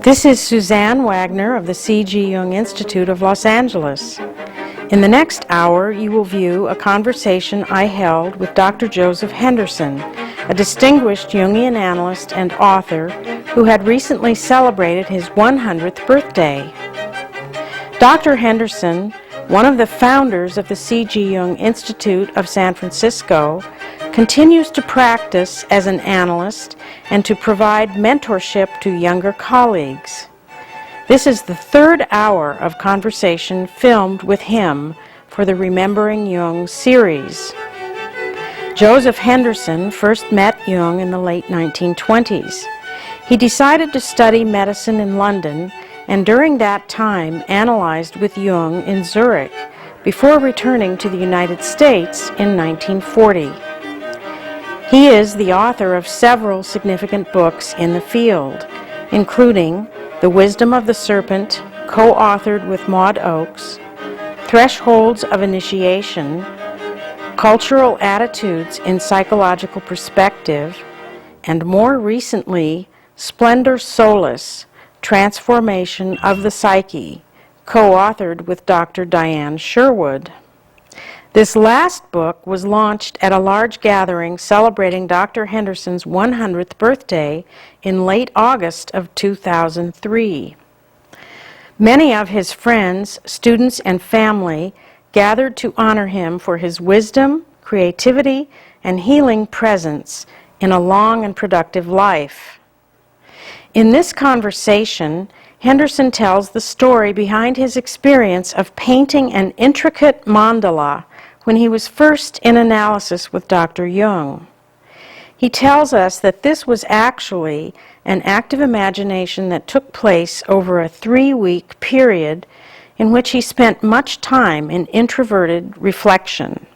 This is Suzanne Wagner of the C.G. Jung Institute of Los Angeles. In the next hour, you will view a conversation I held with Dr. Joseph Henderson, a distinguished Jungian analyst and author who had recently celebrated his 100th birthday. Dr. Henderson, one of the founders of the C.G. Jung Institute of San Francisco, continues to practice as an analyst and to provide mentorship to younger colleagues. This is the third hour of conversation filmed with him for the Remembering Jung series. Joseph Henderson first met Jung in the late 1920s. He decided to study medicine in London and during that time analyzed with Jung in Zurich before returning to the United States in 1940. He is the author of several significant books in the field, including The Wisdom of the Serpent, co-authored with Maud Oakes, Thresholds of Initiation, Cultural Attitudes in Psychological Perspective, and more recently, Splendor Solis, Transformation of the Psyche, co-authored with Dr. Diane Sherwood. This last book was launched at a large gathering celebrating Dr. Henderson's 100th birthday in late August of 2003. Many of his friends, students, and family gathered to honor him for his wisdom, creativity, and healing presence in a long and productive life. In this conversation, Henderson tells the story behind his experience of painting an intricate mandala when he was first in analysis with Dr. Jung. He tells us that this was actually an active imagination that took place over a 3-week period in which he spent much time in introverted reflection.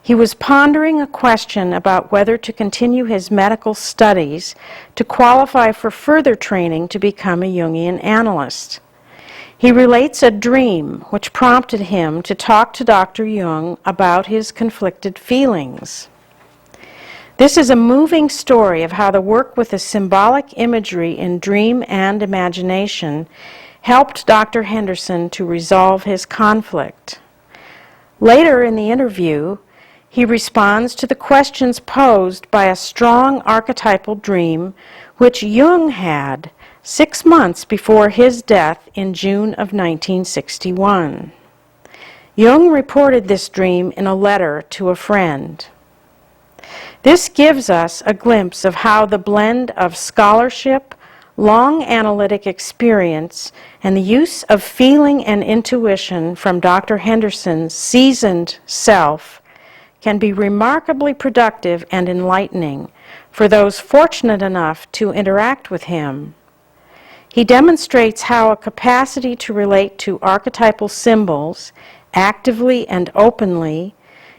He was pondering a question about whether to continue his medical studies to qualify for further training to become a Jungian analyst. He relates a dream which prompted him to talk to Dr. Jung about his conflicted feelings. This is a moving story of how the work with the symbolic imagery in dream and imagination helped Dr. Henderson to resolve his conflict. Later in the interview, he responds to the questions posed by a strong archetypal dream which Jung had 6 months before his death in June of 1961. Jung reported this dream in a letter to a friend. This gives us a glimpse of how the blend of scholarship, long analytic experience, and the use of feeling and intuition from Dr. Henderson's seasoned self can be remarkably productive and enlightening for those fortunate enough to interact with him. He demonstrates how a capacity to relate to archetypal symbols actively and openly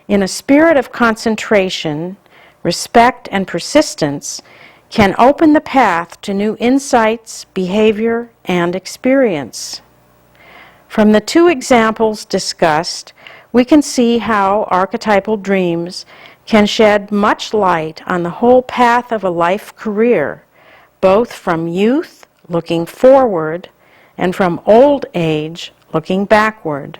in a spirit of concentration, respect, and persistence can open the path to new insights, behavior, and experience. From the 2 examples discussed, we can see how archetypal dreams can shed much light on the whole path of a life career, both from youth looking forward and from old age looking backward.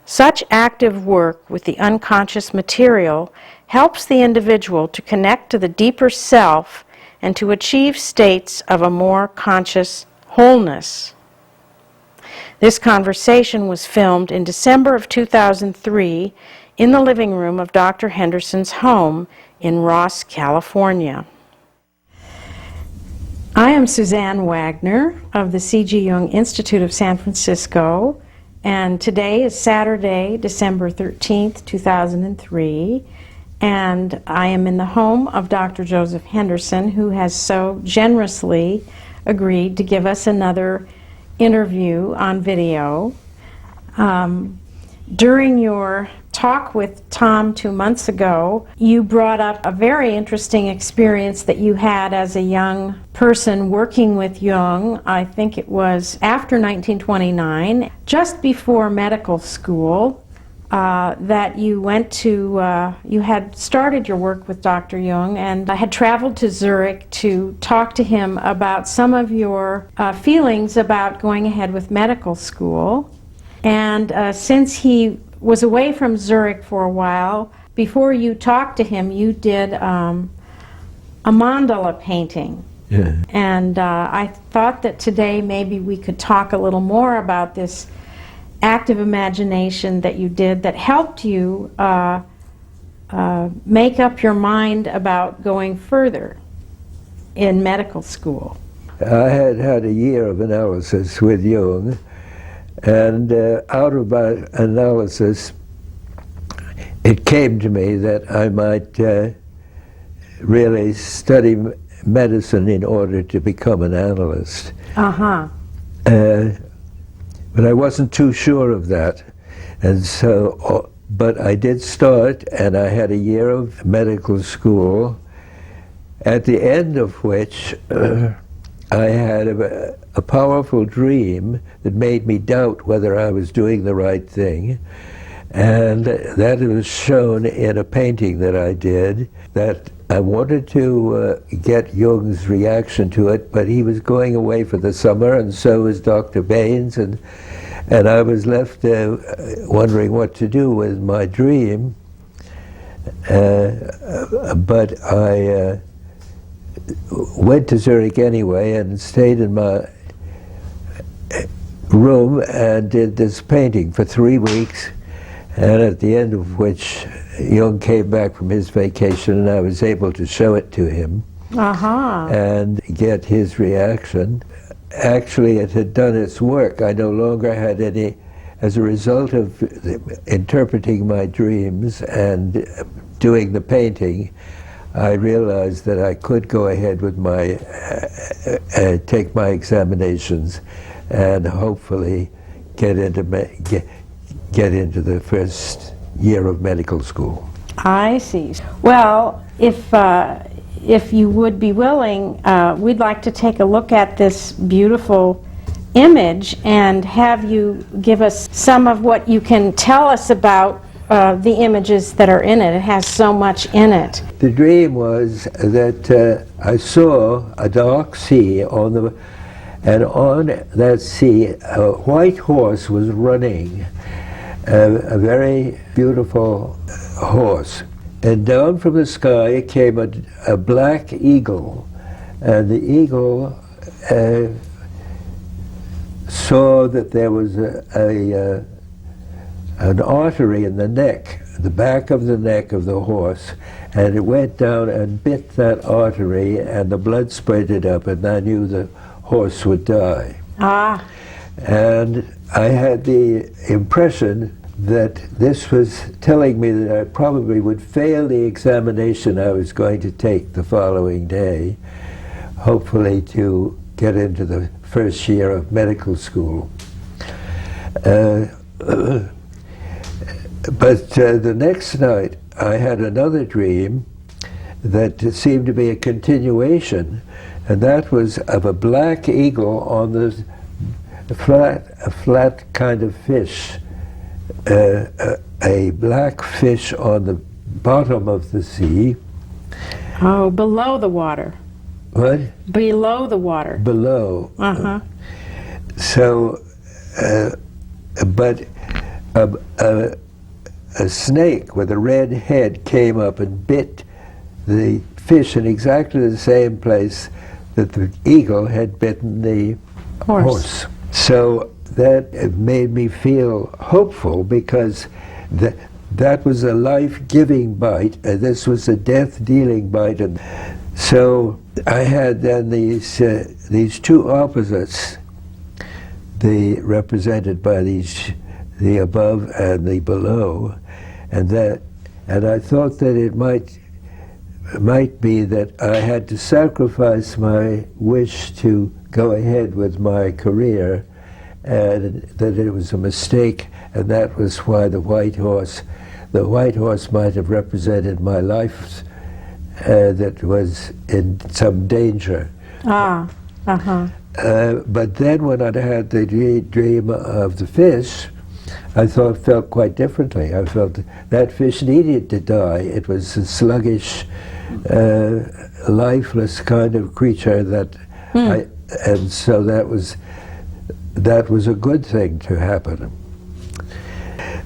Such active work with the unconscious material helps the individual to connect to the deeper self and to achieve states of a more conscious wholeness. This conversation was filmed in December of 2003 in the living room of Dr. Henderson's home in Ross, California. I am Suzanne Wagner of the C.G. Jung Institute of San Francisco, and today is Saturday, December 13th, 2003, and I am in the home of Dr. Joseph Henderson, who has so generously agreed to give us another interview on video. During your talk with Tom 2 months ago, you brought up a very interesting experience that you had as a young person working with Jung. I think it was after 1929, just before medical school. that you went to, you had started your work with Dr. Jung and had traveled to Zurich to talk to him about some of your feelings about going ahead with medical school. And since he was away from Zurich for a while, before you talked to him, you did a mandala painting. Yeah. And I thought that today maybe we could talk a little more about this active imagination that you did that helped you make up your mind about going further in medical school. I had had a year of analysis with Jung, and out of my analysis, it came to me that I might really study medicine in order to become an analyst. Uh-huh. But I wasn't too sure of that, and so, but I did start, and I had a year of medical school, at the end of which I had a powerful dream that made me doubt whether I was doing the right thing, and that was shown in a painting that I did, that I wanted to get Jung's reaction to it, but he was going away for the summer, and so was Dr. Baines, and I was left wondering what to do with my dream. But I went to Zurich anyway and stayed in my room and did this painting for 3 weeks, and at the end of which Jung came back from his vacation, and I was able to show it to him and get his reaction. Actually, it had done its work. I no longer had any, as a result of interpreting my dreams and doing the painting, I realized that I could go ahead with my, take my examinations and hopefully get into the first year of medical school. I see. Well, if you would be willing, we'd like to take a look at this beautiful image and have you give us some of what you can tell us about the images that are in it. It has so much in it. The dream was that I saw a dark sea and on that sea a white horse was running, a very beautiful horse. And down from the sky came a black eagle, and the eagle saw that there was an artery in the neck, the back of the neck of the horse, and it went down and bit that artery, and the blood spurted up, and I knew the horse would die. Ah. And I had the impression that this was telling me that I probably would fail the examination I was going to take the following day, hopefully to get into the first year of medical school. But the next night I had another dream that seemed to be a continuation, and that was of a black eagle on the flat kind of fish. A black fish on the bottom of the sea. Oh, below the water. What? Below the water. Below. Uh-huh. So, but a snake with a red head came up and bit the fish in exactly the same place that the eagle had bitten the horse. So that made me feel hopeful, because that was a life-giving bite, and this was a death-dealing bite. And so I had then these two opposites, represented by the above and the below, and I thought that it might be that I had to sacrifice my wish to go ahead with my career, and that it was a mistake, and that was why the white horse might have represented my life that was in some danger. Ah, uh-huh. But then when I'd had the dream of the fish, I felt quite differently. I felt that fish needed to die. It was a sluggish, lifeless kind of creature that, and so that was a good thing to happen.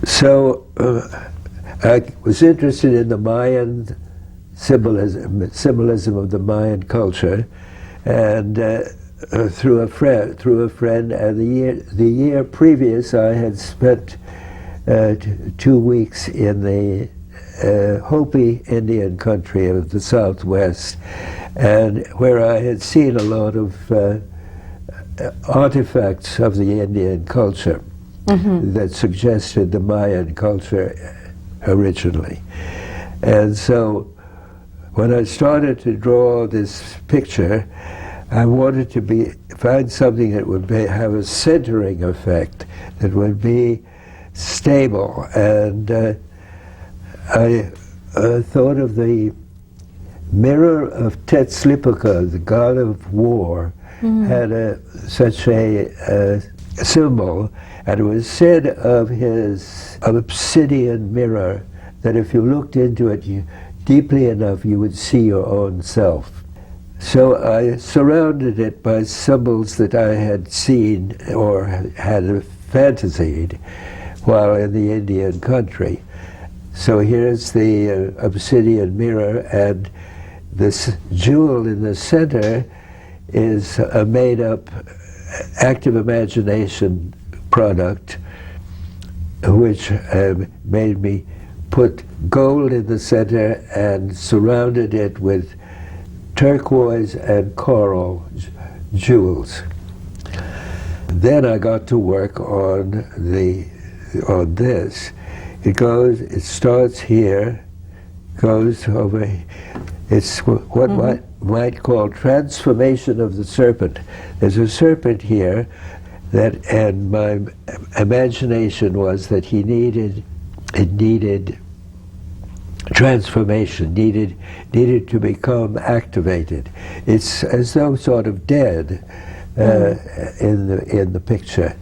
So I was interested in the Mayan symbolism of the Mayan culture, and through a friend, and the year previous I had spent 2 weeks in the Hopi Indian country of the Southwest, and where I had seen a lot of artifacts of the Indian culture that suggested the Mayan culture originally. And so when I started to draw this picture, I wanted to find something that would have a centering effect, that would be stable. And I thought of the mirror of Tetzlipika, the god of war, had such a symbol, and it was said of his obsidian mirror that if you looked into it deeply enough, you would see your own self. So I surrounded it by symbols that I had seen or had fantasied while in the Indian country. So here's the obsidian mirror, and this jewel in the center is a made-up active imagination product, which made me put gold in the center and surrounded it with turquoise and coral jewels. Then I got to work on this. It starts here, goes over. It's what one might call transformation of the serpent. There's a serpent here and my imagination was that it needed transformation, needed to become activated. It's as though sort of dead in the picture.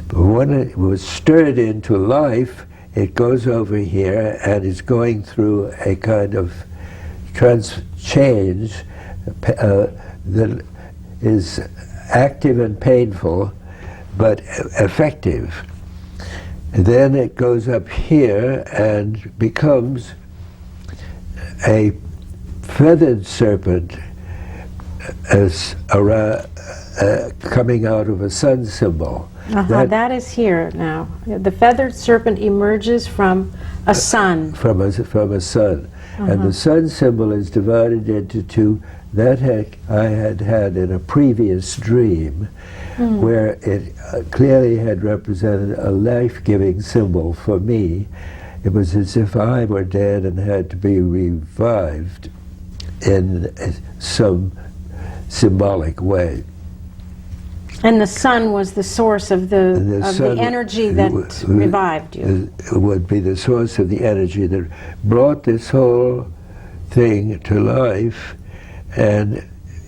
But when it was stirred into life, it goes over here and is going through a kind of change that is active and painful, but effective. And then it goes up here and becomes a feathered serpent coming out of a sun symbol. That is here now. The feathered serpent emerges from a sun. From a sun. And the sun symbol is divided into two. That I had in a previous dream, where it clearly had represented a life-giving symbol for me. It was as if I were dead and had to be revived in some symbolic way. And the sun was the source of the energy that revived you. It would be the source of the energy that brought this whole thing to life, and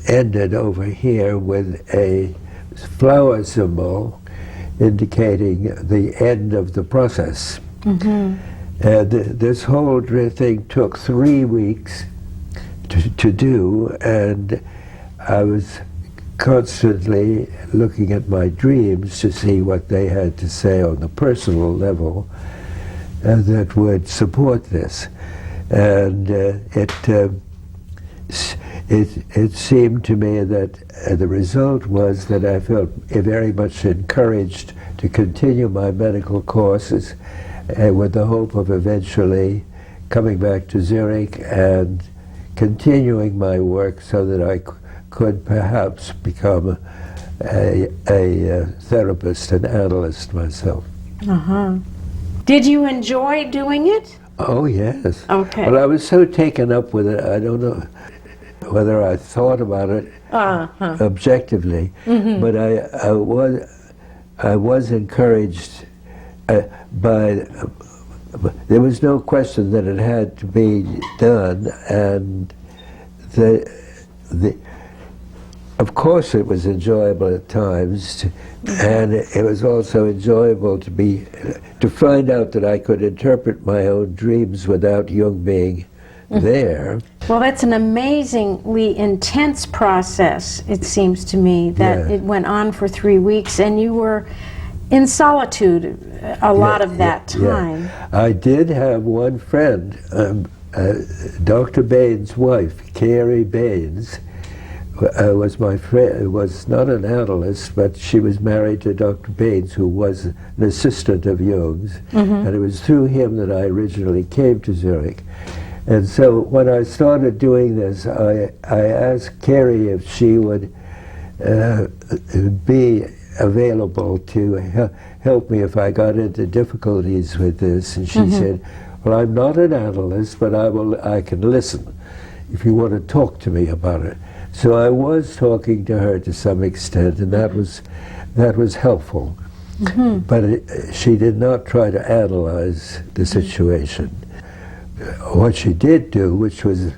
ended over here with a flower symbol indicating the end of the process. And this whole thing took 3 weeks to do, and I was constantly looking at my dreams to see what they had to say on the personal level that would support this. And it seemed to me that the result was that I felt very much encouraged to continue my medical courses with the hope of eventually coming back to Zurich and continuing my work so that I could perhaps become a therapist and analyst myself. Did you enjoy doing it? Oh, yes. Okay. Well, I was so taken up with it, I don't know whether I thought about it objectively, but I was encouraged by. There was no question that it had to be done, and of course it was enjoyable at times, and it was also enjoyable to find out that I could interpret my own dreams without Jung being there. Well, that's an amazingly intense process, it seems to me, that it went on for 3 weeks, and you were in solitude a lot of that time. I did have one friend, Dr. Bain's wife, Carrie Baines, was my friend, was not an analyst, but she was married to Dr. Baines, who was an assistant of Jung's, and it was through him that I originally came to Zurich. And so when I started doing this, I asked Carrie if she would be available to help me if I got into difficulties with this, and she said, well, I'm not an analyst, but I can listen if you want to talk to me about it. So I was talking to her to some extent, and that was helpful. But she did not try to analyze the situation. What she did do, which was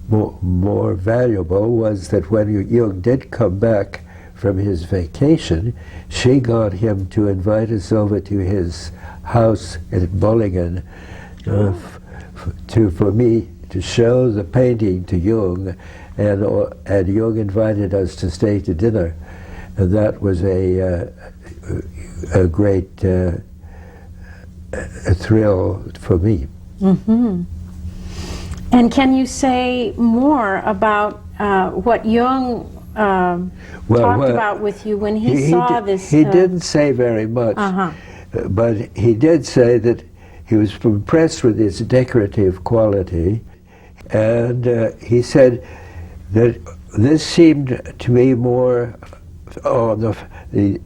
more valuable, was that when Jung did come back from his vacation, she got him to invite us over to his house in Bollingen for me to show the painting to Jung, and Jung invited us to stay to dinner, and that was a great thrill for me. And can you say more about what Jung talked about with you when he saw this? He didn't say very much, but he did say that he was impressed with its decorative quality, and he said that this seemed to me more on the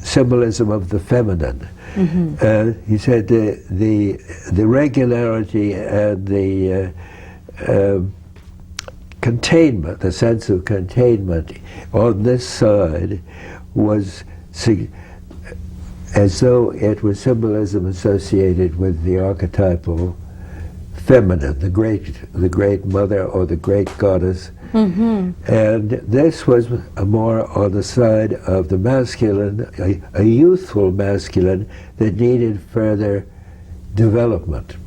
symbolism of the feminine. He said the regularity and the containment, the sense of containment on this side was as though it was symbolism associated with the archetypal feminine, the great mother or the great goddess. And this was more on the side of the masculine, a youthful masculine that needed further development.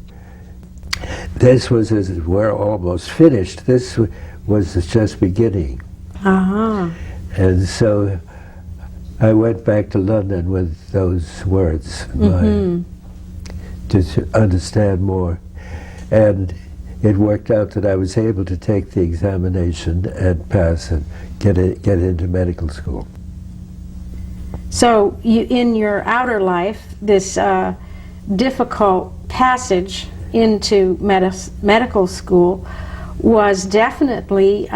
This was, as it were, almost finished. This was just beginning. And so I went back to London with those words to understand more. And it worked out that I was able to take the examination and pass and get into medical school. So in your outer life, this difficult passage into medical school was definitely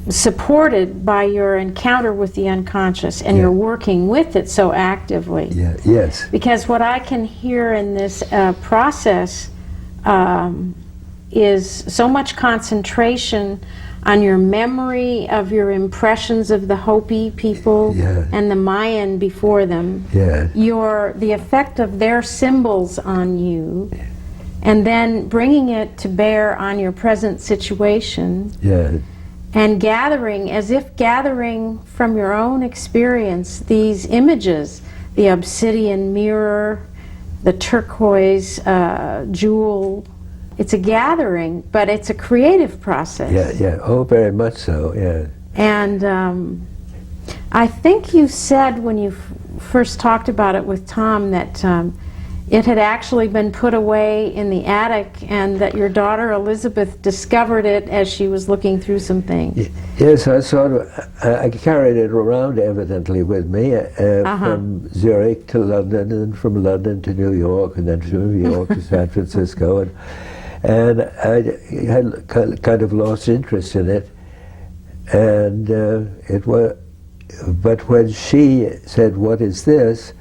supported by your encounter with the unconscious, and you're working with it so actively. Yes. Because what I can hear in this process is so much concentration on your memory of your impressions of the Hopi people and the Mayan before them, the effect of their symbols on you, and then bringing it to bear on your present situation, and gathering, as if gathering from your own experience, these images, the obsidian mirror, the turquoise jewel. It's a gathering, but it's a creative process. Oh, very much so, And I think you said when you first talked about it with Tom that it had actually been put away in the attic, and that your daughter Elizabeth discovered it as she was looking through some things. Yes, I carried it around evidently with me from Zurich to London, and from London to New York, and then from New York to San Francisco, and I had kind of lost interest in it, and but when she said, "What is this?"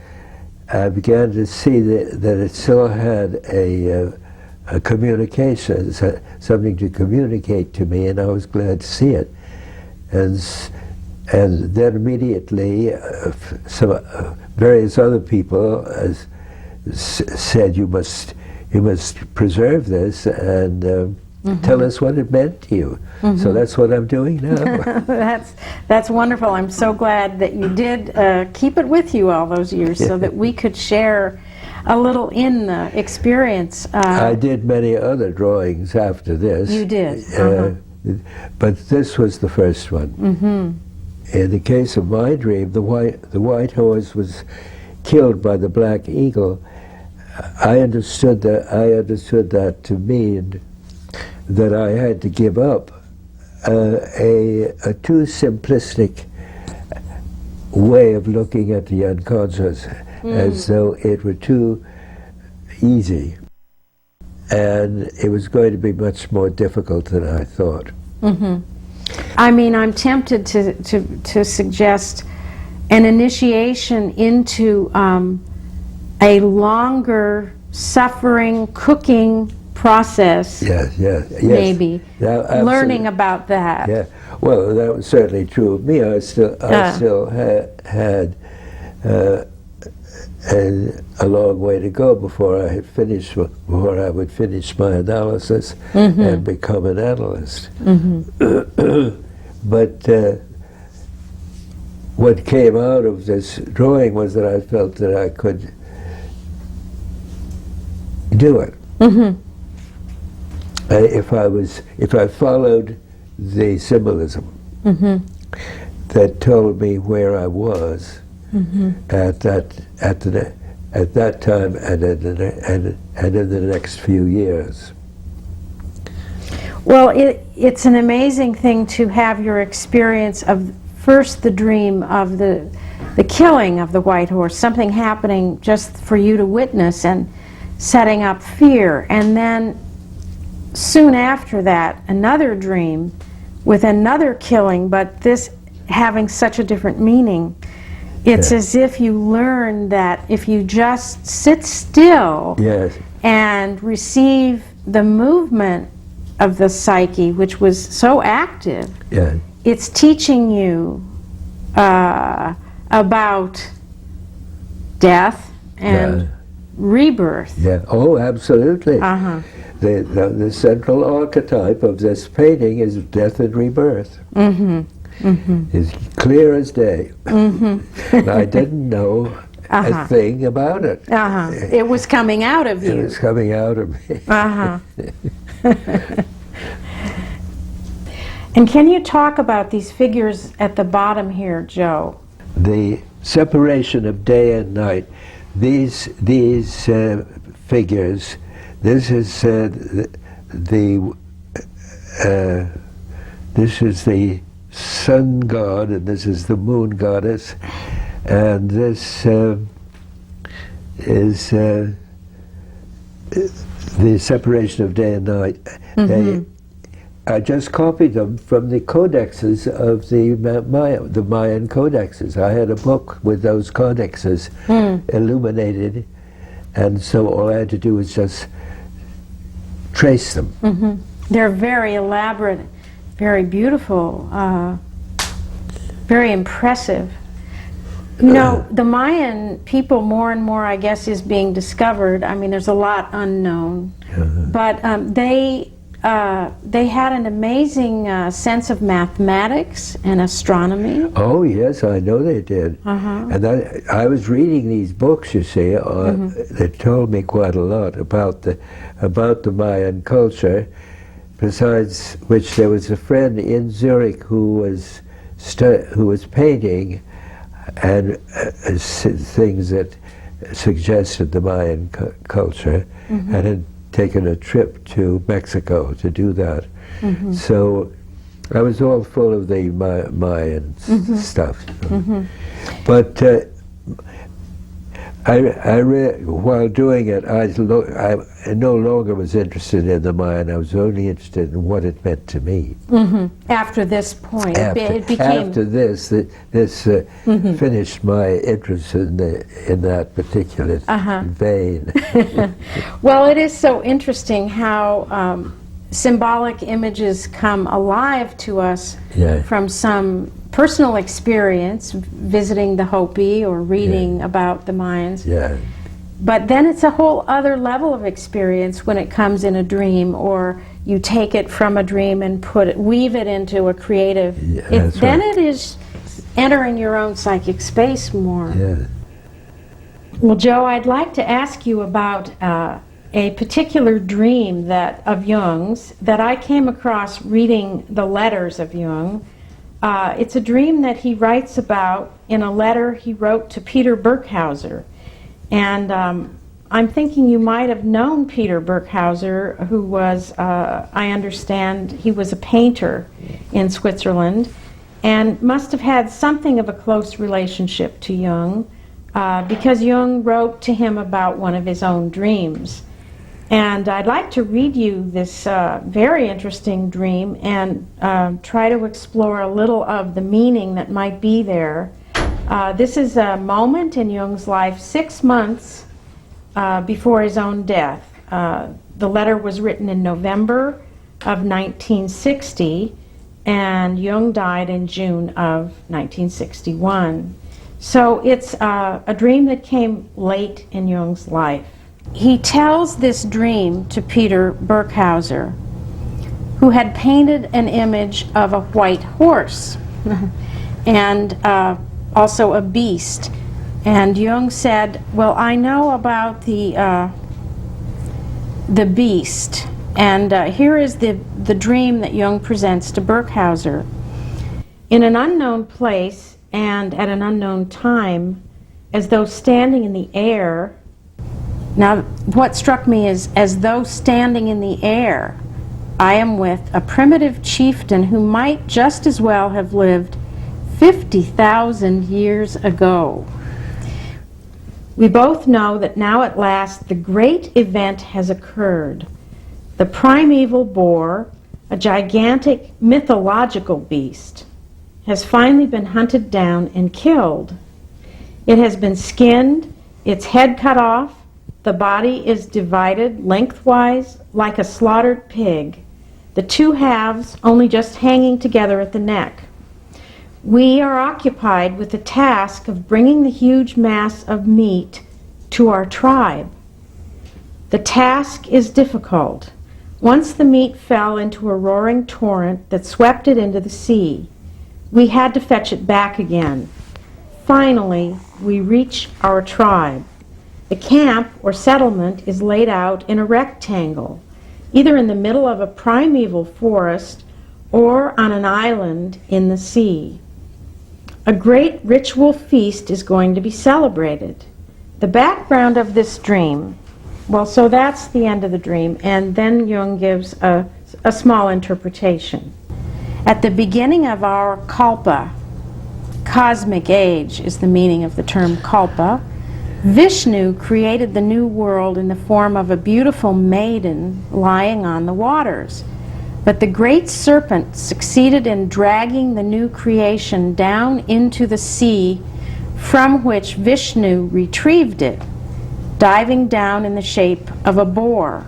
I began to see that it still had a communication, something to communicate to me, and I was glad to see it. And then immediately, various other people said, "You must preserve this," and Tell us what it meant to you. So that's what I'm doing now. That's wonderful. I'm so glad that you did keep it with you all those years so that we could share a little in the experience. I did many other drawings after this. You did? But this was the first one. In the case of my dream, the white horse was killed by the black eagle. I understood that to mean that I had to give up a too simplistic way of looking at the unconscious, as though it were too easy, and it was going to be much more difficult than I thought. I mean, I'm tempted to suggest an initiation into a longer suffering cooking process. Yes. Maybe learning Absolutely. about that. Yeah, well, that was certainly true of me. I still had a long way to go before I would finish my analysis and become an analyst. But what came out of this drawing was that I felt that I could do it. If I followed the symbolism that told me where I was at that time and in the next few years. Well, it's an amazing thing to have your experience of first the dream of the killing of the white horse, something happening just for you to witness and setting up fear, and then soon after that another dream with another killing, but this having such a different meaning. It's as if you learn that if you just sit still and receive the movement of the psyche, which was so active, it's teaching you about death and rebirth. Oh, absolutely. The central archetype of this painting is death and rebirth. It's clear as day. And I didn't know a thing about it. It was coming out of you. It was coming out of me. And can you talk about these figures at the bottom here, Joe? The separation of day and night. These figures. This is the sun god, and this is the moon goddess, and this is the separation of day and night. I just copied them from the codexes of the Mayan codexes. I had a book with those codexes illuminated, and so all I had to do was just trace them. They're very elaborate, very beautiful, very impressive. You know, the Mayan people more and more, I guess, is being discovered. I mean, there's a lot unknown, but they had an amazing sense of mathematics and astronomy. Oh yes, I know they did. And I was reading these books, you see, that told me quite a lot about the Mayan culture. Besides which, there was a friend in Zurich who was painting and things that suggested the Mayan culture, and had taken a trip to Mexico to do that. So I was all full of the Mayan stuff. But while doing it, I no longer was interested in the Mayan. I was only interested in what it meant to me. After this point, it became. After this finished my interest in that particular vein. Well, it is so interesting how symbolic images come alive to us from some personal experience, visiting the Hopi or reading about the Mayans. But then it's a whole other level of experience when it comes in a dream or you take it from a dream and weave it into a creative. Yeah, that's then right. it is entering your own psychic space more. Yeah. Well, Joe, I'd like to ask you about a particular dream of Jung's that I came across reading the letters of Jung. It's a dream that he writes about in a letter he wrote to Peter Burkhauser. And I'm thinking you might have known Peter Burkhauser, who was, I understand, he was a painter in Switzerland and must have had something of a close relationship to Jung because Jung wrote to him about one of his own dreams. And I'd like to read you this very interesting dream and try to explore a little of the meaning that might be there. This is a moment in Jung's life 6 months before his own death. The letter was written in November of 1960, and Jung died in June of 1961. So it's a dream that came late in Jung's life. He tells this dream to Peter Burkhauser, who had painted an image of a white horse and also a beast. And Jung said, well, I know about the beast. And here is the dream that Jung presents to Burkhauser. In an unknown place and at an unknown time, as though standing in the air. Now, what struck me is, as though standing in the air, I am with a primitive chieftain who might just as well have lived 50,000 years ago. We both know that now at last the great event has occurred. The primeval boar, a gigantic mythological beast, has finally been hunted down and killed. It has been skinned, its head cut off, the body is divided lengthwise like a slaughtered pig, the two halves only just hanging together at the neck. We are occupied with the task of bringing the huge mass of meat to our tribe. The task is difficult. Once the meat fell into a roaring torrent that swept it into the sea. We had to fetch it back again. Finally, we reach our tribe. The camp or settlement is laid out in a rectangle, either in the middle of a primeval forest or on an island in the sea. A great ritual feast is going to be celebrated. The background of this dream, well, so that's the end of the dream, and then Jung gives a small interpretation. At the beginning of our kalpa, cosmic age is the meaning of the term kalpa, Vishnu created the new world in the form of a beautiful maiden lying on the waters. But the great serpent succeeded in dragging the new creation down into the sea, from which Vishnu retrieved it, diving down in the shape of a boar.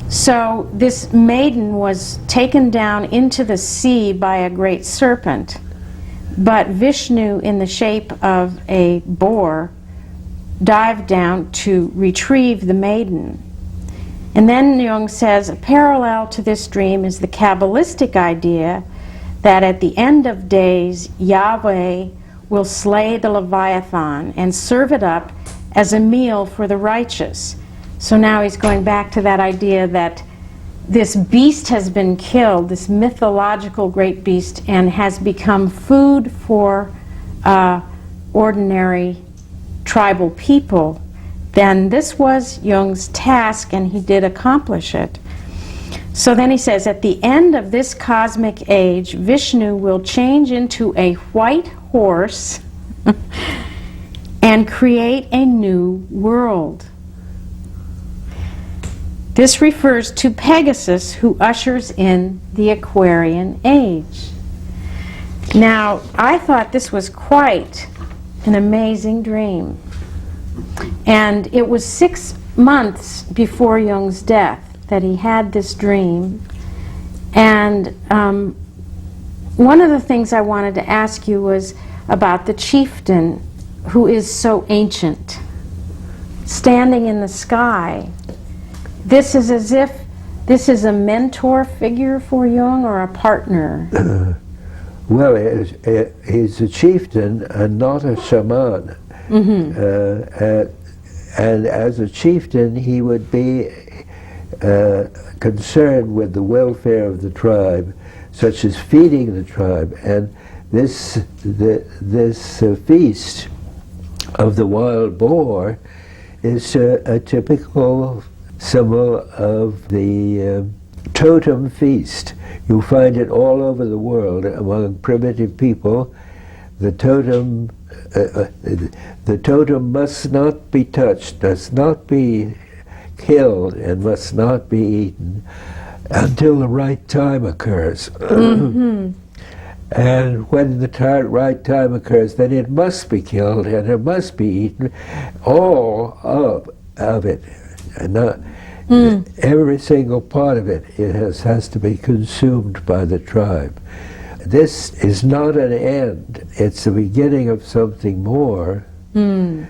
So this maiden was taken down into the sea by a great serpent. But Vishnu, in the shape of a boar, dived down to retrieve the maiden. And then Jung says, a parallel to this dream is the Kabbalistic idea that at the end of days, Yahweh will slay the Leviathan and serve it up as a meal for the righteous. So now he's going back to that idea that this beast has been killed, this mythological great beast, and has become food for ordinary tribal people. Then this was Jung's task, and he did accomplish it. So then he says, at the end of this cosmic age, Vishnu will change into a white horse and create a new world. This refers to Pegasus, who ushers in the Aquarian age. Now, I thought this was quite an amazing dream. And it was 6 months before Jung's death that he had this dream. And one of the things I wanted to ask you was about the chieftain who is so ancient, standing in the sky. This is as if This is a mentor figure for Jung or a partner? Well, he's a chieftain and not a shaman. And as a chieftain, he would be concerned with the welfare of the tribe, such as feeding the tribe. And this feast of the wild boar is a typical symbol of the totem feast. You find it all over the world among primitive people. The totem must not be touched, must not be killed, and must not be eaten until the right time occurs. And when the right time occurs, then it must be killed and it must be eaten, all of it. And not, every single part of it, has to be consumed by the tribe. This is not an end, it's the beginning of something more. And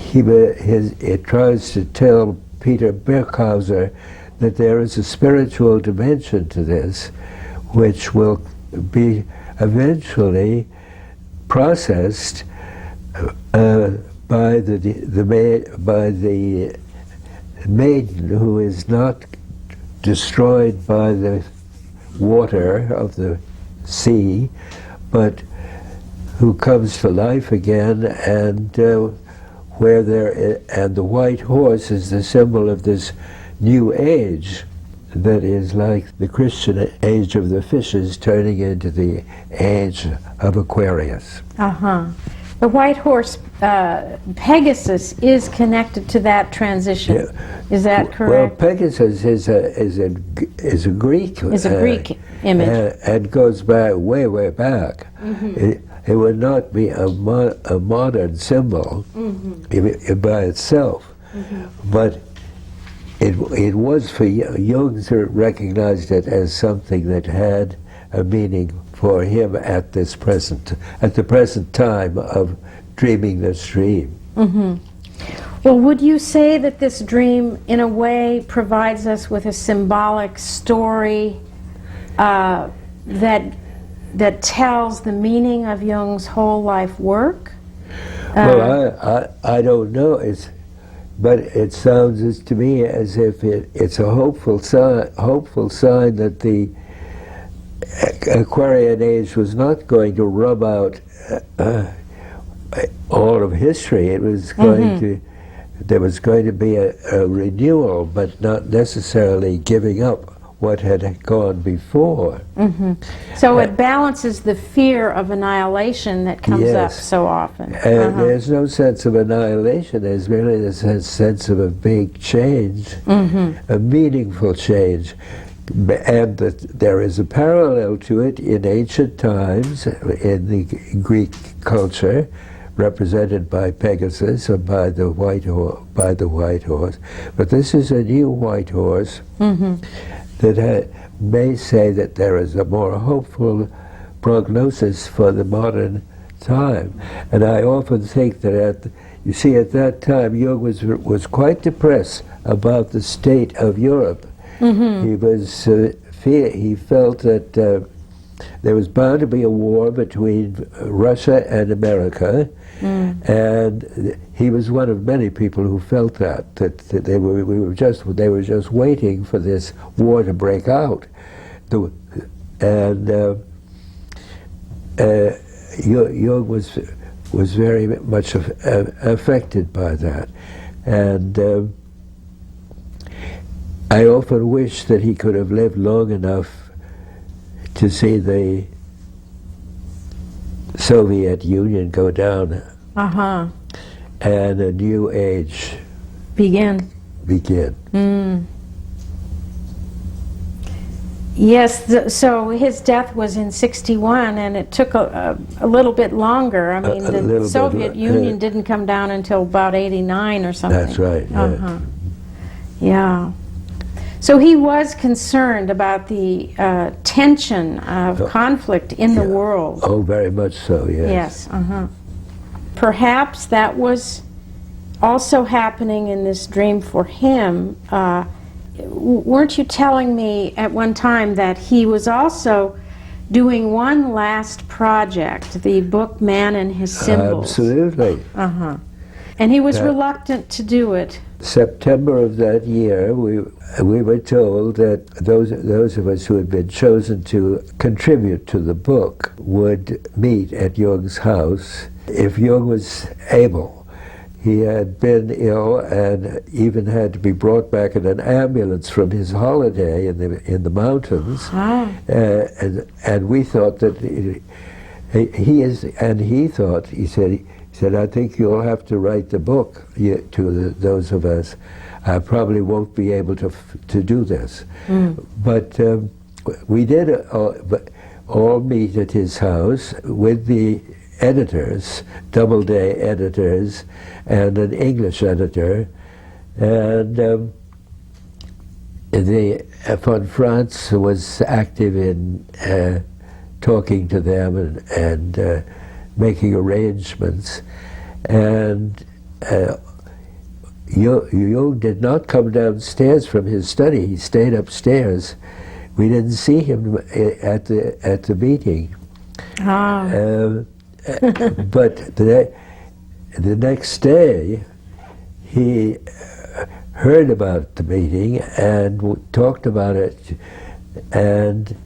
it tries to tell Peter Birkhauser that there is a spiritual dimension to this, which will be eventually processed by the maiden who is not destroyed by the water of the sea, but who comes to life again, and and the white horse is the symbol of this new age that is like the Christian age of the fishes turning into the age of Aquarius. The white horse, Pegasus, is connected to that transition. Yeah. Is that correct? Well, Pegasus is a Greek. Is a Greek image. And goes back way back. It would not be a modern symbol by itself, but it was for Jung to recognize it as something that had a meaning for him at the present time of dreaming this dream. Well, would you say that this dream, in a way, provides us with a symbolic story that tells the meaning of Jung's whole life work? Well, I don't know. But it sounds to me as if it's a hopeful sign that the Aquarian age was not going to rub out all of history. It was going to, there was going to be a renewal, but not necessarily giving up what had gone before. So it balances the fear of annihilation that comes up so often. And there's no sense of annihilation, there's merely the sense of a big change, a meaningful change. And that there is a parallel to it in ancient times, in the Greek culture, represented by Pegasus or by the white horse. But this is a new white horse that may say that there is a more hopeful prognosis for the modern time. And I often think that you see, at that time, Jung was quite depressed about the state of Europe. He felt that there was bound to be a war between Russia and America, and he was one of many people who felt that they were just waiting for this war to break out, and Jung was very much affected by that, and I often wish that he could have lived long enough to see the Soviet Union go down and a new age begin. Yes, so his death was in '61, and it took a little bit longer. I mean, the Soviet Union didn't come down until about '89 or something. That's right. Yeah. So he was concerned about the tension of conflict in the world. Oh, very much so, yes. Yes, Perhaps that was also happening in this dream for him weren't you telling me at one time that he was also doing one last project, the book Man and His Symbols? Absolutely. Uh-huh. And he was reluctant to do it. September of that year, we were told that those of us who had been chosen to contribute to the book would meet at Jung's house if Jung was able. He had been ill and even had to be brought back in an ambulance from his holiday in the mountains. Ah. And we thought that he said, I think you'll have to write the book to those of us. I probably won't be able to do this. But we did all meet at his house with the editors, Doubleday editors, and an English editor. And Franz was active in talking to them and making arrangements. And Jung did not come downstairs from his study. He stayed upstairs. We didn't see him at the meeting. But the next day, he heard about the meeting and talked about it, and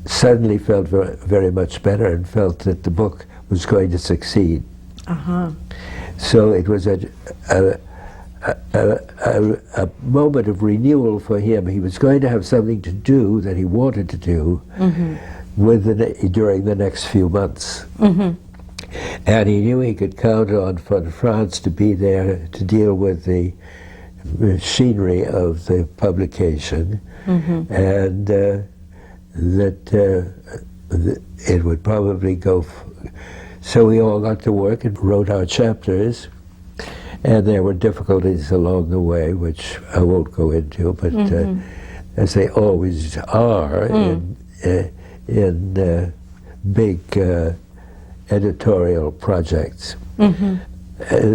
suddenly felt very much better and felt that the book was going to succeed. So it was a moment of renewal for him. He was going to have something to do that he wanted to do during the next few months. And he knew he could count on Franz to be there to deal with the machinery of the publication, and that it would probably go. So we all got to work and wrote our chapters, and there were difficulties along the way, which I won't go into, but as they always are in big editorial projects.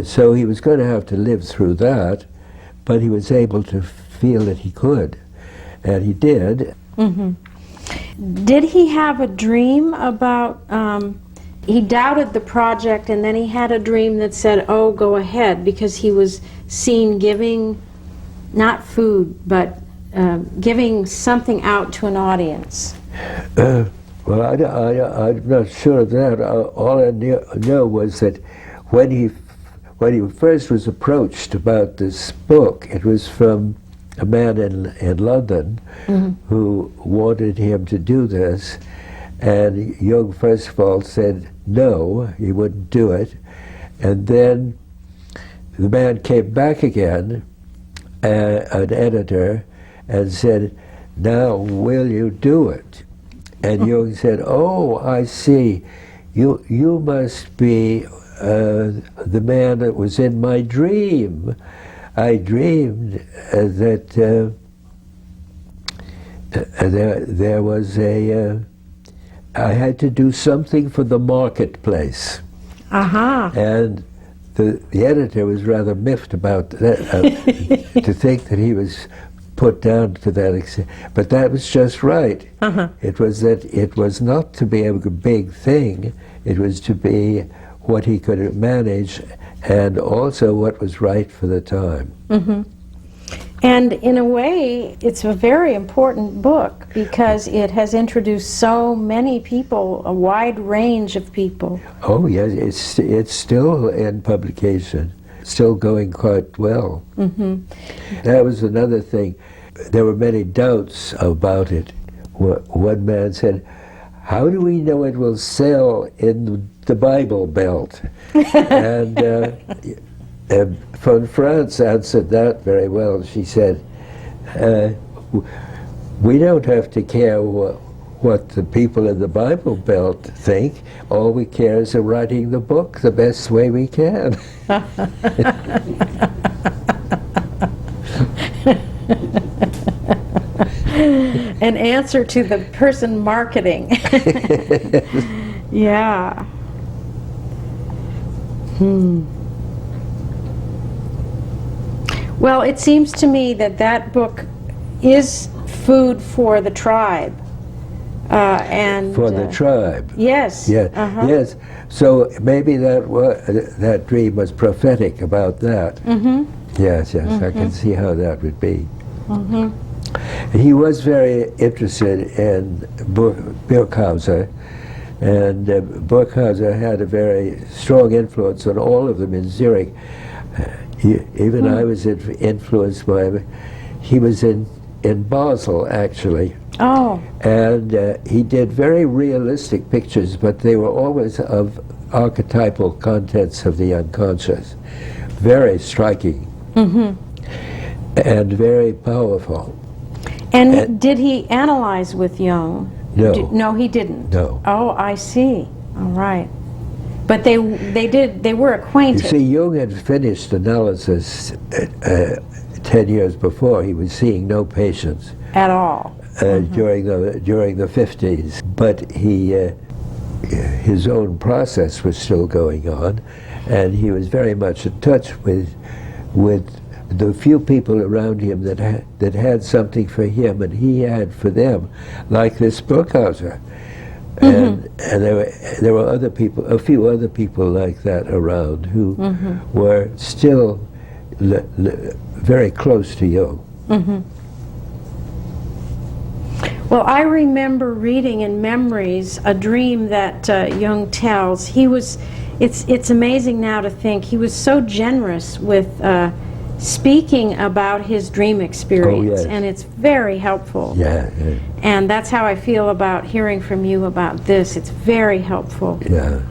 So he was going to have to live through that, but he was able to feel that he could, and he did. Did he have a dream about, he doubted the project and then he had a dream that said, oh, go ahead, because he was seen giving, not food, but giving something out to an audience? Well, I'm not sure of that. All I know was that when he first was approached about this book, it was from a man in London who wanted him to do this, and Jung first of all said no, he wouldn't do it, and then the man came back again, an editor, and said, now will you do it? And Jung said, oh, I see, you must be the man that was in my dream. I dreamed that there was I had to do something for the marketplace. And the editor was rather miffed about that, to think that he was put down to that extent. But that was just right. It was that it was not to be a big thing, it was to be what he could manage, and also what was right for the time. And in a way, it's a very important book because it has introduced so many people, a wide range of people. Oh yes, it's still in publication, still going quite well. That was another thing. There were many doubts about it. One man said, how do we know it will sell in the Bible Belt? And von Franz answered that very well. She said, we don't have to care what the people in the Bible Belt think. All we care is writing the book the best way we can. An answer to the person marketing. Yeah. Well, it seems to me that that book is food for the tribe. And For the tribe. Yes. Yeah. Yes. So maybe that dream was prophetic about that. Yes, yes. I can see how that would be. He was very interested in Birkhauser, and Birkhauser had a very strong influence on all of them in Zurich. Even I was influenced by him. He was in Basel, actually. Oh. And he did very realistic pictures, but they were always of archetypal contents of the unconscious. Very striking. And very powerful. And did he analyze with Jung? No. No, he didn't. No. Oh, I see. All right. But they were acquainted. You see, Jung had finished analysis 10 years before. He was seeing no patients At all. during the 50s. But his own process was still going on, and he was very much in touch with the few people around him that had something for him and he had for them, like this Birkhauser. And there were other people, a few other people like that around who were still very close to Jung. Well, I remember reading in Memories a dream that Jung tells. It's amazing now to think he was so generous with speaking about his dream experience, and it's very helpful. Yeah. And that's how I feel about hearing from you about this. It's very helpful. Yeah.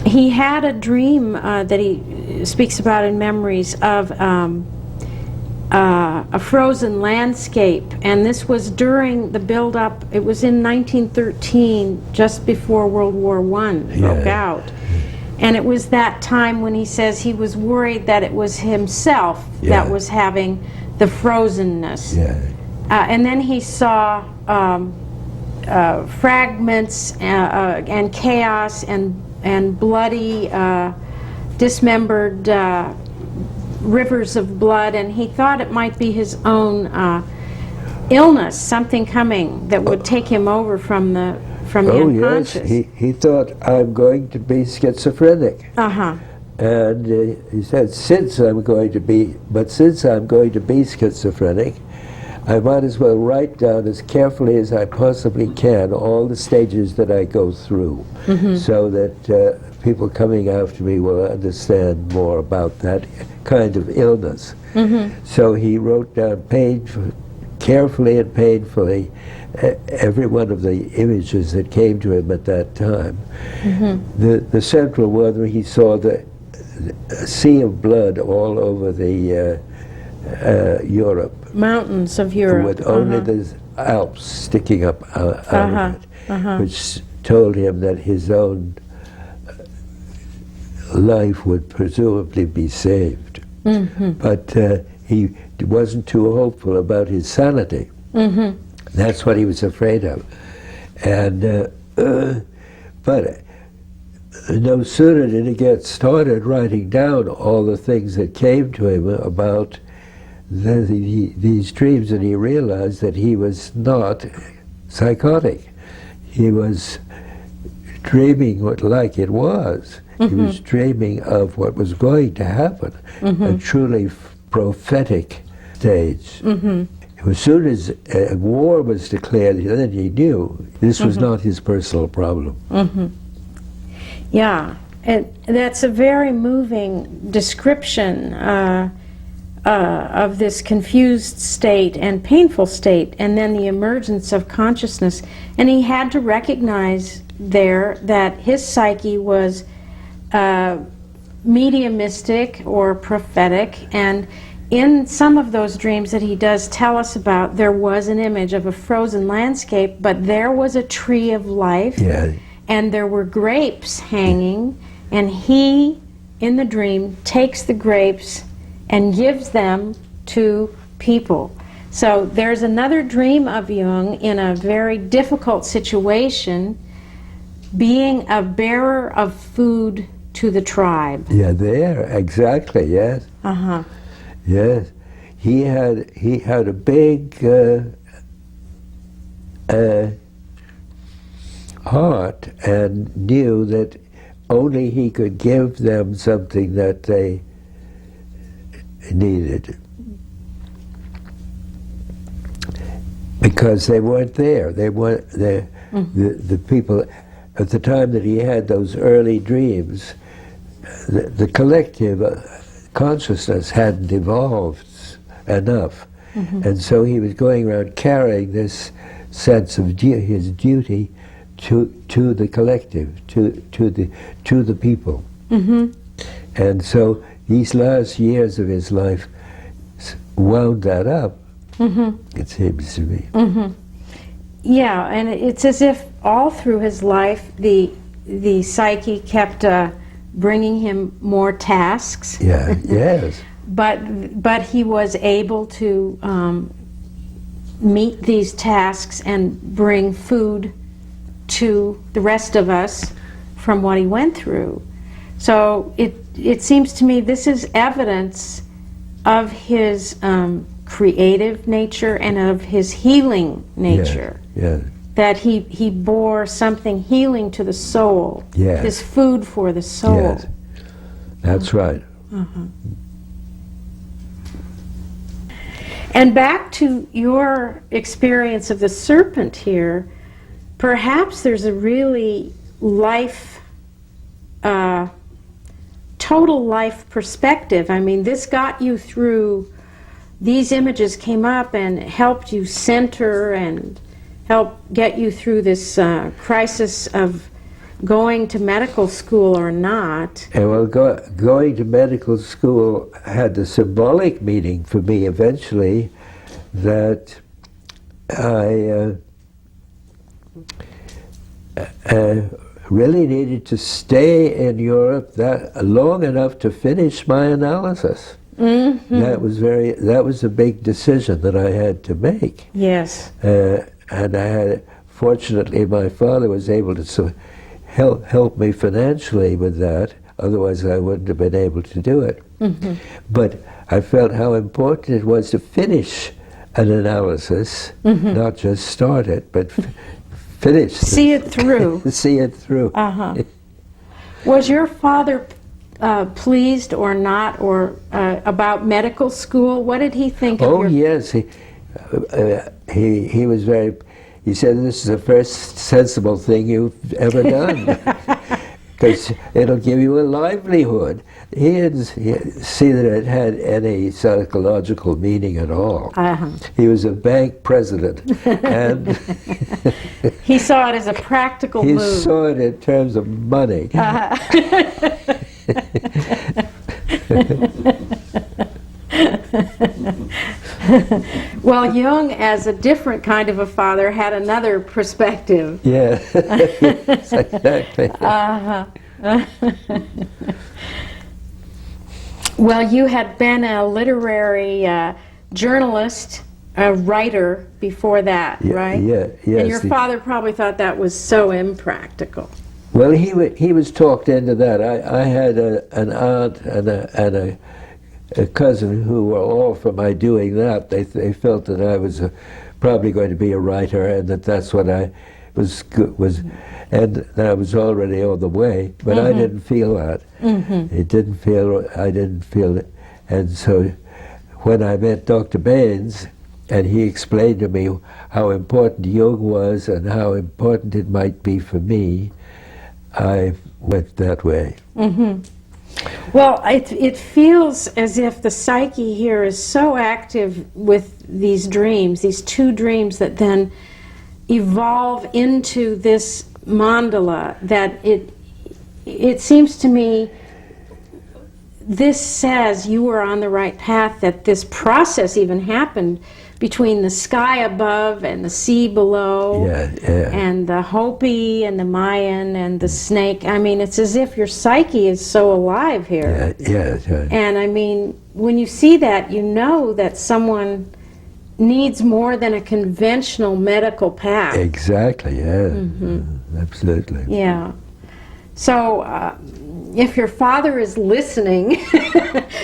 He had a dream that he speaks about in Memories of a frozen landscape, and this was during the build-up. It was in 1913, just before World War I broke out. And it was that time when he says he was worried that it was himself that was having the frozenness. And then he saw fragments and chaos and bloody, dismembered rivers of blood, and he thought it might be his own illness, something coming that would take him over from the unconscious. Yes, he thought, I'm going to be schizophrenic. And he said, since I'm going to be schizophrenic, I might as well write down as carefully as I possibly can all the stages that I go through, so that people coming after me will understand more about that kind of illness. So he wrote down carefully and painfully every one of the images that came to him at that time. The central one where he saw the sea of blood all over the Europe. Mountains of Europe. With only the Alps sticking up out of it, which told him that his own life would presumably be saved. But he wasn't too hopeful about his sanity. That's what he was afraid of. And but no sooner did he get started writing down all the things that came to him about these dreams, and he realized that he was not psychotic. He was dreaming like it was. He was dreaming of what was going to happen, a truly prophetic stage. As soon as war was declared, then he knew this was not his personal problem. Yeah, and that's a very moving description of this confused state and painful state, and then the emergence of consciousness. And he had to recognize there that his psyche was mediumistic or prophetic, and in some of those dreams that he does tell us about, there was an image of a frozen landscape, but there was a tree of life, and there were grapes hanging, and he, in the dream, takes the grapes and gives them to people. So there's another dream of Jung in a very difficult situation, being a bearer of food to the tribe. Yeah, there, exactly, yes. Yes, he had a big heart, and knew that only he could give them something that they needed, because they weren't there. They weren't there. The people at the time that he had those early dreams, the collective consciousness hadn't evolved enough, and so he was going around carrying this sense of his duty to the collective, to the people. And so these last years of his life wound that up, it seems to me. Yeah, and it's as if all through his life the psyche kept bringing him more tasks. Yeah, yes. But he was able to meet these tasks and bring food to the rest of us from what he went through. So it seems to me this is evidence of his creative nature and of his healing nature. Yeah. That he bore something healing to the soul. Yes. This food for the soul. Yes, that's right. And back to your experience of the serpent here, perhaps there's a really total life perspective. I mean, this got you through, these images came up and helped you center and help get you through this crisis of going to medical school or not. And well, going to medical school had the symbolic meaning for me eventually that I really needed to stay in Europe that long enough to finish my analysis. That was a big decision that I had to make. Yes. And I had, fortunately, my father was able to help me financially with that. Otherwise, I wouldn't have been able to do it. But I felt how important it was to finish an analysis, not just start it, but finish. See it through. See it through. Was your father pleased or not, or about medical school? What did he think of your... Yes, he was very. He said, "This is the first sensible thing you've ever done, because it'll give you a livelihood." He didn't see that it had any psychological meaning at all. He was a bank president, and he saw it as a practical move. He saw it in terms of money. Well, Jung, as a different kind of a father, had another perspective. Yeah, yes, exactly. Well, you had been a literary journalist, a writer before that, right? Yeah, yes. And your father probably thought that was so impractical. Well, he was talked into that. I had an aunt and a cousin who were all for my doing that. They felt that I was probably going to be a writer, and that's what I was, and that I was already on the way. But I didn't feel that. I didn't feel it. And so when I met Dr. Baines, and he explained to me how important Jung was and how important it might be for me, I went that way. Well, it feels as if the psyche here is so active with these dreams, these two dreams that then evolve into this mandala, that it seems to me this says you were on the right path, that this process even happened between the sky above and the sea below, and the Hopi and the Mayan and the snake. I mean, it's as if your psyche is so alive here. And I mean, when you see that, you know that someone needs more than a conventional medical path. Exactly, absolutely. Yeah. So if your father is listening,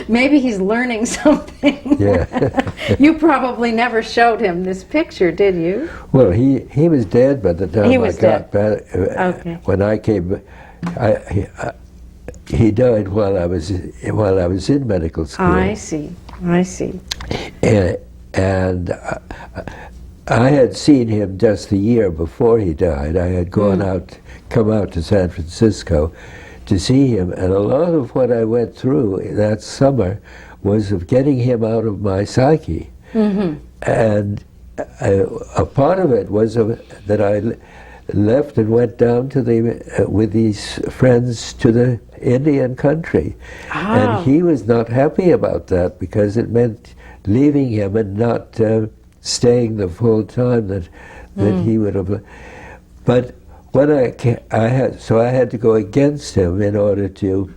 maybe he's learning something. Yeah. You probably never showed him this picture, did you? Well, he was dead by the time I got back. Okay. When I came, he died while I was in medical school. I see. I see. And I had seen him just the year before he died. I had come out to San Francisco to see him, and a lot of what I went through that summer was of getting him out of my psyche. And a part of it was that I left and went down to with these friends to the Indian country. And he was not happy about that, because it meant leaving him and not staying the full time that he would have. But when I had to go against him in order to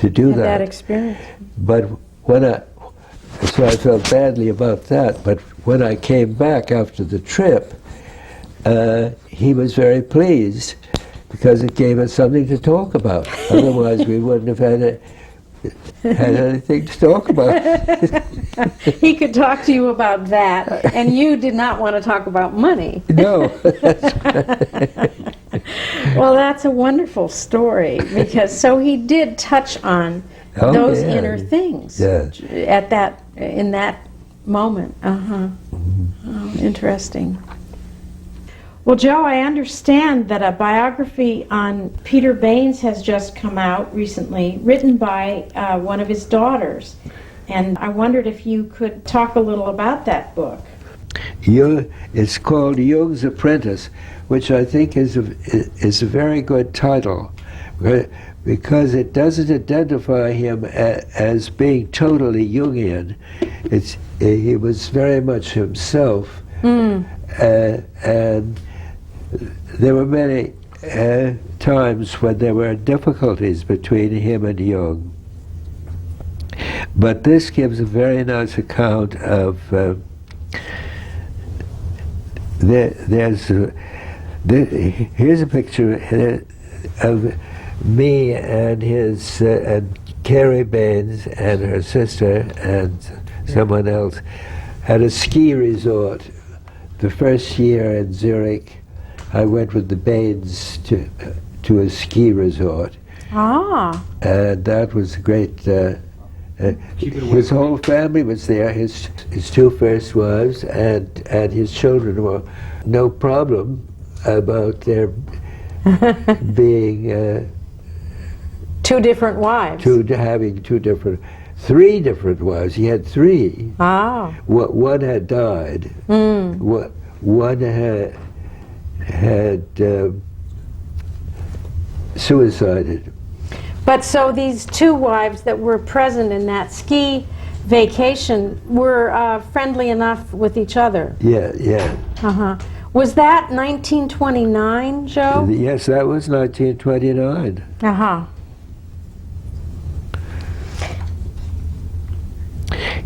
do that experience. But so I felt badly about that. But when I came back after the trip, he was very pleased, because it gave us something to talk about. Otherwise, we wouldn't have had anything to talk about. He could talk to you about that, and you did not want to talk about money. No. Well, that's a wonderful story, because so he did touch on those inner things in that moment. Oh, interesting. Well, Joe, I understand that a biography on Peter Baines has just come out recently, written by one of his daughters. And I wondered if you could talk a little about that book. It's called Jung's Apprentice, which I think is a very good title, because it doesn't identify him as being totally Jungian. He was very much himself, and there were many times when there were difficulties between him and Jung. But this gives a very nice account of here's a picture of me and and Carrie Baines and her sister and someone else had a ski resort. The first year in Zurich, I went with the Baines to a ski resort. And that was great. His whole family was there. His two first wives and his children were no problem about their being two different wives. Having three different wives. He had three. One had died. One had suicided. But so these two wives that were present in that ski vacation were friendly enough with each other? Yeah. Was that 1929, Joe? Yes, that was 1929.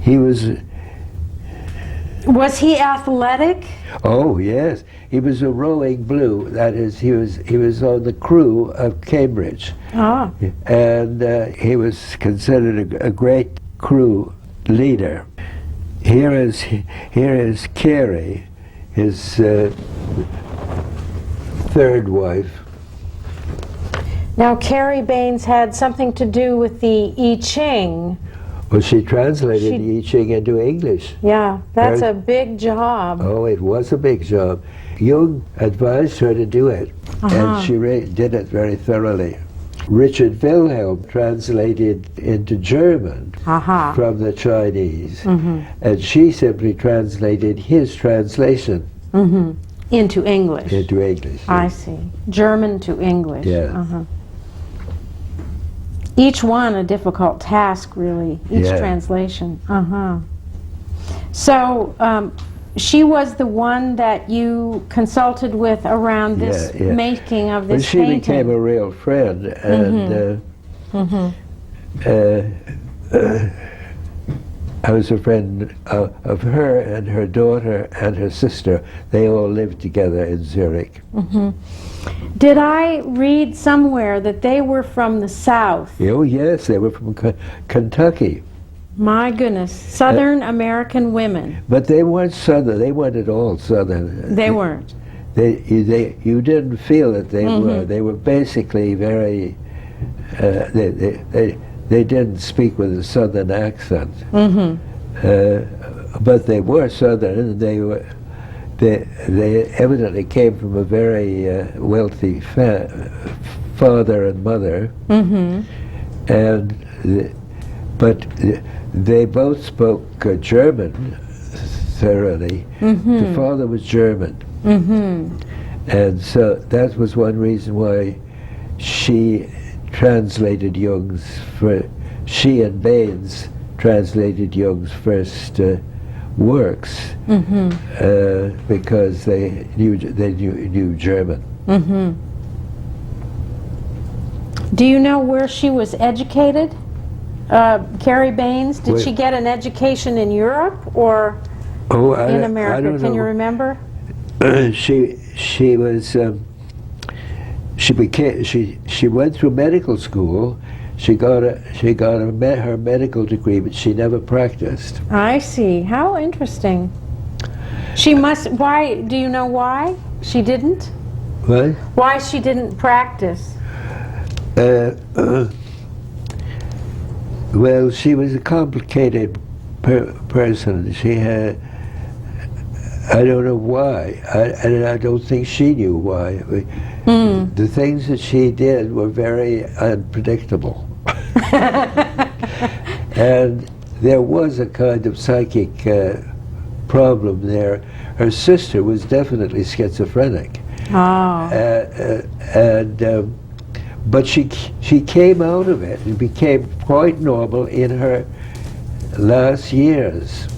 He was... Was he athletic? Oh, yes. He was a rowing blue. That is, he was on the crew of Cambridge. And he was considered a great crew leader. Here is Carrie, his third wife. Now, Carrie Baines had something to do with the I Ching. Well, she translated the I Ching into English. Yeah, that's a big job. Oh, it was a big job. Jung advised her to do it, and she did it very thoroughly. Richard Wilhelm translated into German from the Chinese, and she simply translated his translation into English. Into English. I see. German to English. Yeah. Each one a difficult task, really. Each translation. So she was the one that you consulted with around this making of this painting. She became a real friend, and I was a friend of her and her daughter and her sister. They all lived together in Zurich. Mm-hmm. Did I read somewhere that they were from the South? Oh yes, they were from Kentucky. My goodness, Southern American women. But they weren't Southern. They weren't at all Southern. They weren't. You didn't feel that they were. They were basically very. They didn't speak with a Southern accent. But they were Southern, and they evidently came from a very wealthy father and mother. But they both spoke German thoroughly. The father was German. And so that was one reason why she translated Jung's, she and Baines translated Jung's first works because they knew German. Do you know where she was educated? Carrie Baines, did she get an education in Europe or in America? I don't Can know. you remember? She was she went through medical school. She got her medical degree, but she never practiced. I see. How interesting. She must. Why? Do you know why she didn't? What? Why she didn't practice? Well, she was a complicated person. She had. I don't know why. I don't think she knew why. The things that she did were very unpredictable. And there was a kind of psychic problem there. Her sister was definitely schizophrenic. But she came out of it and became quite normal in her last years.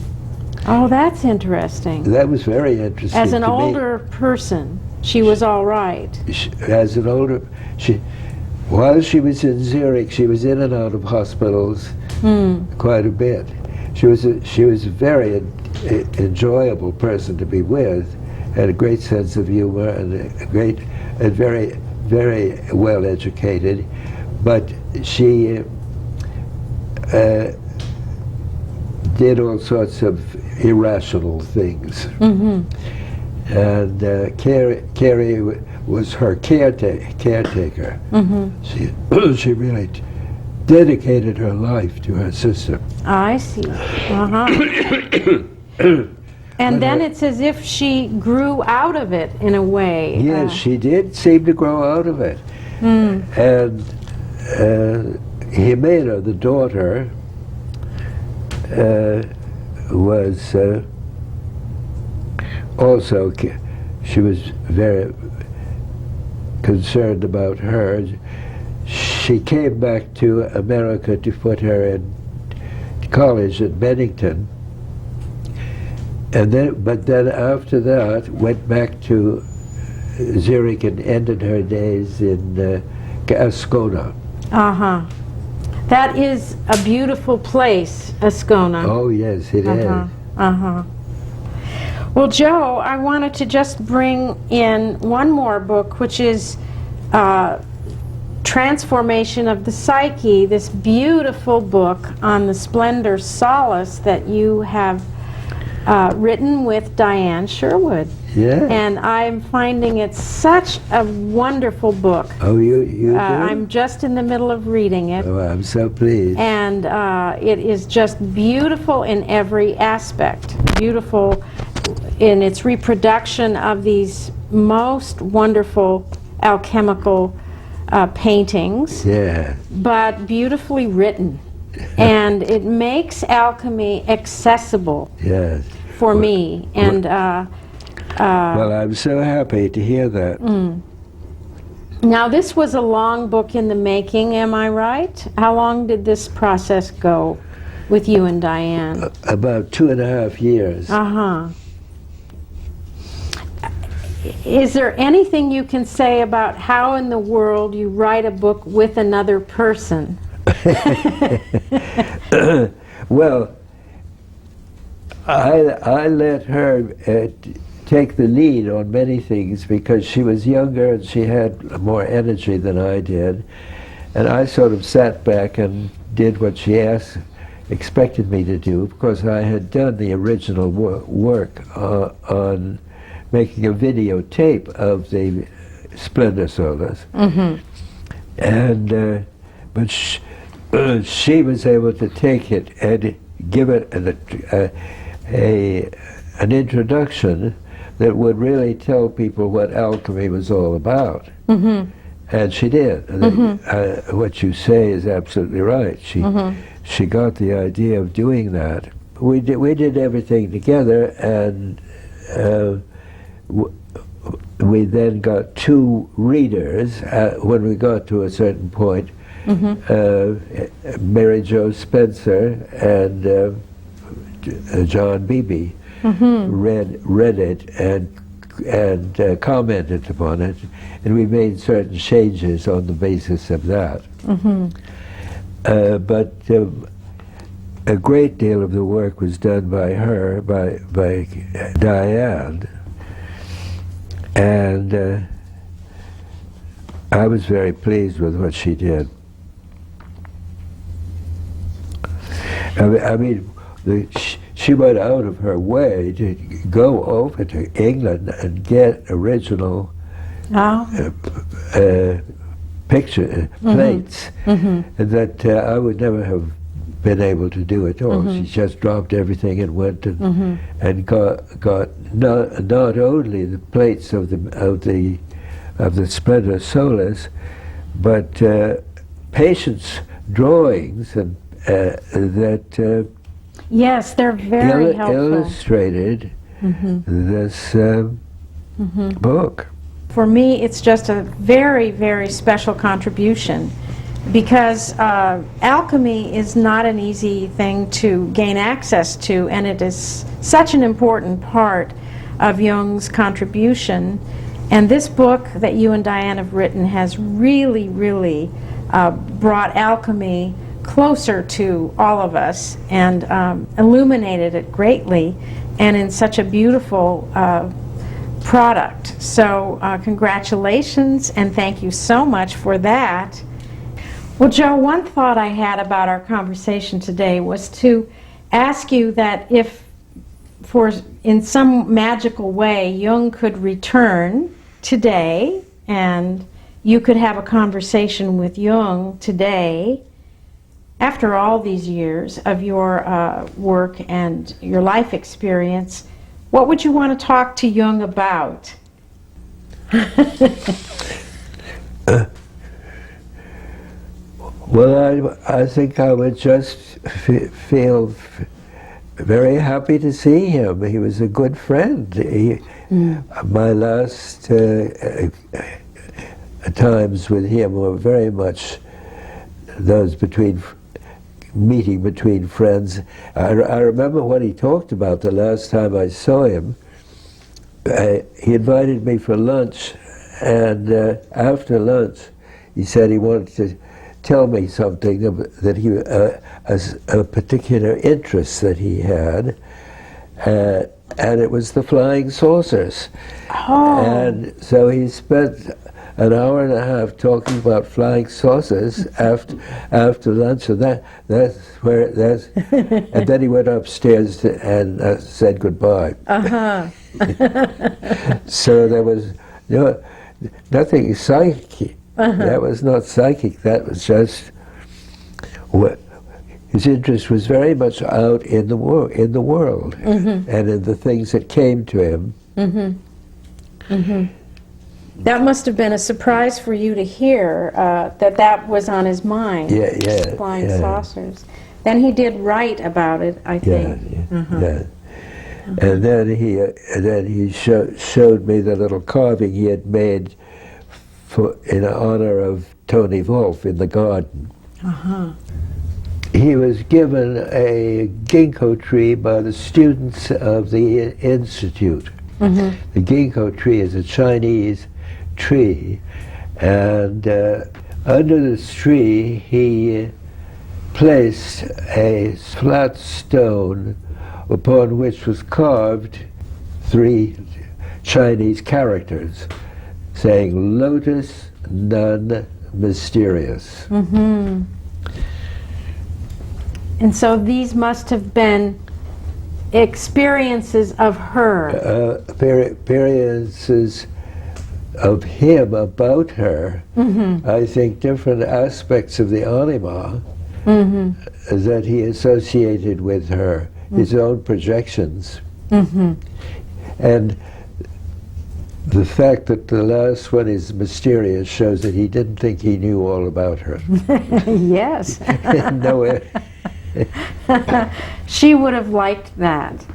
Oh, that's interesting. That was very interesting. As an older person, she was all right. As an older, while she was in Zurich, she was in and out of hospitals quite a bit. She was a very enjoyable person to be with, had a great sense of humor and very, very well educated, but she did all sorts of irrational things. And Carrie was her caretaker. She really dedicated her life to her sister. I see. And then it's as if she grew out of it in a way. Yes, she did seem to grow out of it. And Jimena, the daughter, was also, she was very concerned about her. She came back to America to put her in college at Bennington, and but then after that went back to Zurich and ended her days in Ascona. That is a beautiful place, Ascona. Oh yes, it is. Well, Joe, I wanted to just bring in one more book, which is Transformation of the Psyche, this beautiful book on the splendor solace that you have written with Diane Sherwood. Yeah. And I'm finding it such a wonderful book. Oh, you do? I'm just in the middle of reading it. Oh, I'm so pleased. And it is just beautiful in every aspect. Beautiful in its reproduction of these most wonderful alchemical paintings. Yeah. But beautifully written. And it makes alchemy accessible. Yes. For me. And well, I'm so happy to hear that. Now, this was a long book in the making, am I right? How long did this process go with you and Diane? About 2.5 years. Is there anything you can say about how in the world you write a book with another person? Well, I let her take the lead on many things because she was younger and she had more energy than I did. And I sort of sat back and did what she expected me to do, because I had done the original work on making a videotape of the Splendor Solas. Mm-hmm. And but she was able to take it and give it an introduction that would really tell people what alchemy was all about. Mm-hmm. And she did. Mm-hmm. What you say is absolutely right. She got the idea of doing that. We did everything together, and we then got two readers when we got to a certain point. Mary Jo Spencer and John Beebe read it and commented upon it, and we made certain changes on the basis of that. But a great deal of the work was done by her, by Diane, and I was very pleased with what she did. I mean, she went out of her way to go over to England and get original picture plates that I would never have been able to do at all. She just dropped everything and went and got not only the plates of the Splendor Solas, but patients' drawings and that yes, they're very helpful. Illustrated this book. For me, it's just a very, very special contribution, because alchemy is not an easy thing to gain access to, and it is such an important part of Jung's contribution. And this book that you and Diane have written has really, really brought alchemy closer to all of us and illuminated it greatly, and in such a beautiful product. So congratulations, and thank you so much for that. Well, Joe, one thought I had about our conversation today was to ask you that if, in some magical way, Jung could return today and you could have a conversation with Jung today, after all these years of your work and your life experience, what would you want to talk to Jung about? Well, I think I would just feel very happy to see him. He was a good friend. My last times with him were very much those meeting between friends. I remember what he talked about the last time I saw him. He invited me for lunch, and after lunch he said he wanted to tell me something that he as a particular interest that he had, and it was the flying saucers. And so he spent an hour and a half talking about flying saucers after lunch, and and then he went upstairs and said goodbye. So there was nothing psychic. That was not psychic. That was just his interest was very much out in the world, and in the things that came to him. That must have been a surprise for you to hear that was on his mind. Flying saucers. Then he did write about it, I think. And then he showed me the little carving he had made in honor of Tony Wolff in the garden. He was given a ginkgo tree by the students of the institute. The ginkgo tree is a Chinese tree, and under this tree he placed a flat stone upon which was carved 3 Chinese characters saying lotus, none, mysterious. Mm-hmm. And so these must have been experiences of her. Experiences of him about her. Mm-hmm. I think different aspects of the anima that he associated with her, his own projections. Mm-hmm. And the fact that the last one is mysterious shows that he didn't think he knew all about her. Yes. No, she would have liked that.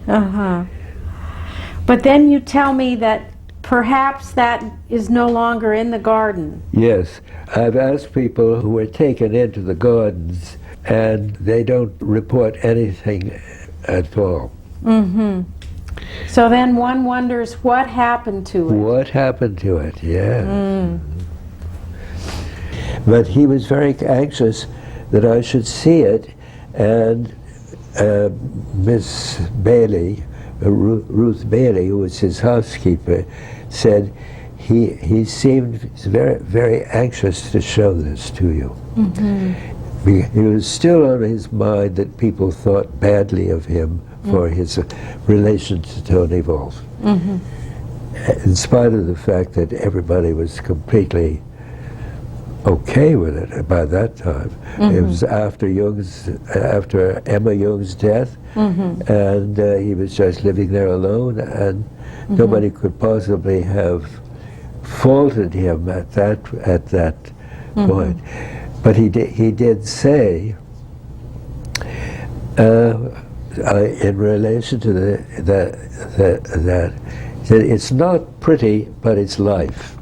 Uh-huh. But then you tell me that perhaps that is no longer in the garden. Yes. I've asked people who were taken into the gardens and they don't report anything at all. Mm-hmm. So then one wonders what happened to it. What happened to it, yeah. Mm. But he was very anxious that I should see it, and Miss Bailey, Ruth Bailey, who was his housekeeper, said he seemed very, very anxious to show this to you. Mm-hmm. It was still on his mind that people thought badly of him for his relation to Tony Wolff. Mm-hmm. In spite of the fact that everybody was completely okay with it by that time. Mm-hmm. It was after Emma Jung's death, and he was just living there alone, and nobody could possibly have faulted him at that point. But he did say, in relation to that, he said, it's not pretty, but it's life.